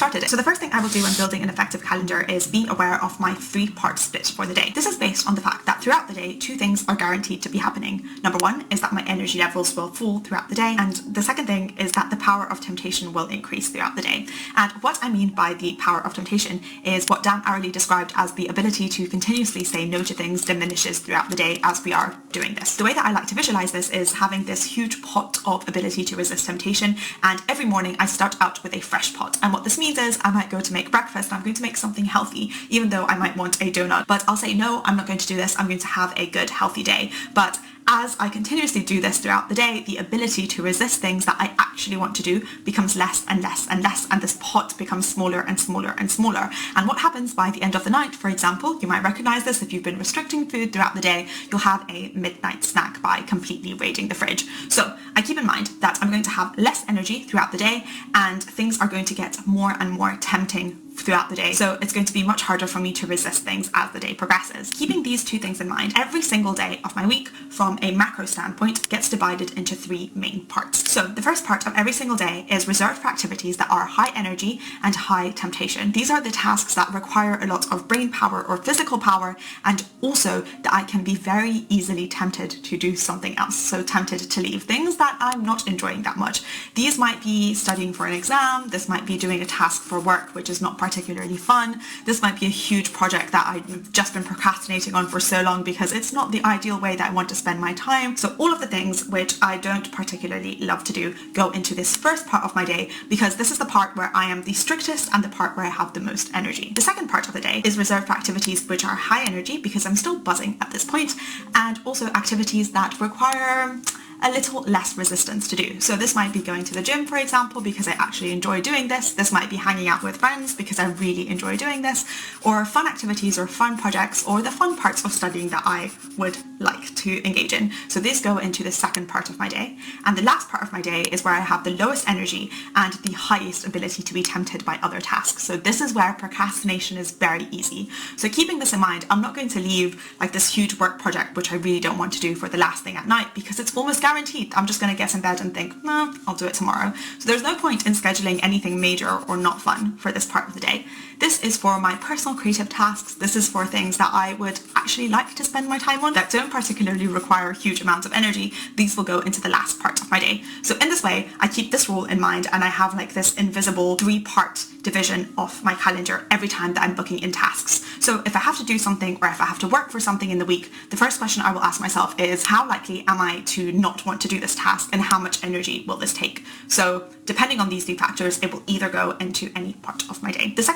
started. So the first thing I will do when building an effective calendar is be aware of my 3-part split for the day. This is based on the fact that throughout the day, 2 things are guaranteed to be happening. Number 1 is that my energy levels will fall throughout the day, and the second thing is that the power of temptation will increase throughout the day. And what I mean by the power of temptation is what Dan Ariely described as the ability to continuously say no to things diminishes throughout the day as we are doing this. The way that I like to visualize this is having this huge pot of ability to resist temptation, and every morning I start out with a fresh pot. And what this means is I might go to make breakfast and I'm going to make something healthy, even though I might want a donut, but I'll say no, I'm not going to do this. I'm going to have a good healthy day. But as I continuously do this throughout the day, the ability to resist things that I actually want to do becomes less and less and less, and this pot becomes smaller and smaller and smaller. And what happens by the end of the night, for example, you might recognize this if you've been restricting food throughout the day, you'll have a midnight snack by completely raiding the fridge. So I keep in mind that I'm going to have less energy throughout the day, and things are going to get more and more tempting throughout the day, so it's going to be much harder for me to resist things as the day progresses. Keeping these 2 things in mind, every single day of my week from a macro standpoint gets divided into 3 main parts. So the first part of every single day is reserved for activities that are high energy and high temptation. These are the tasks that require a lot of brain power or physical power, and also that I can be very easily tempted to do something else, so tempted to leave things that I'm not enjoying that much. These might be studying for an exam, this might be doing a task for work which is not particularly fun, this might be a huge project that I've just been procrastinating on for so long because it's not the ideal way that I want to spend my time. So all of the things which I don't particularly love to do go into this first part of my day, because this is the part where I am the strictest and the part where I have the most energy. The second part of the day is reserved for activities which are high energy because I'm still buzzing at this point, and also activities that require a little less resistance to do. So this might be going to the gym, for example, because I actually enjoy doing this. This might be hanging out with friends because I really enjoy doing this, or fun activities or fun projects, or the fun parts of studying that I would like to engage in. So these go into the second part of my day. And the last part of my day is where I have the lowest energy and the highest ability to be tempted by other tasks. So this is where procrastination is very easy. So keeping this in mind, I'm not going to leave like this huge work project which I really don't want to do for the last thing at night, because it's almost guaranteed I'm just going to get in bed and think, no, I'll do it tomorrow. So there's no point in scheduling anything major or not fun for this part of the day. This is for my personal creative tasks. This is for things that I would actually like to spend my time on that don't particularly require huge amounts of energy. These will go into the last part of my day. So in this way, I keep this rule in mind, and I have like this invisible 3-part division of my calendar every time that I'm booking in tasks. So if I have to do something, or if I have to work for something in the week, the first question I will ask myself is, how likely am I to not want to do this task, and how much energy will this take? So depending on these 3 factors, it will either go into any part of my day. The second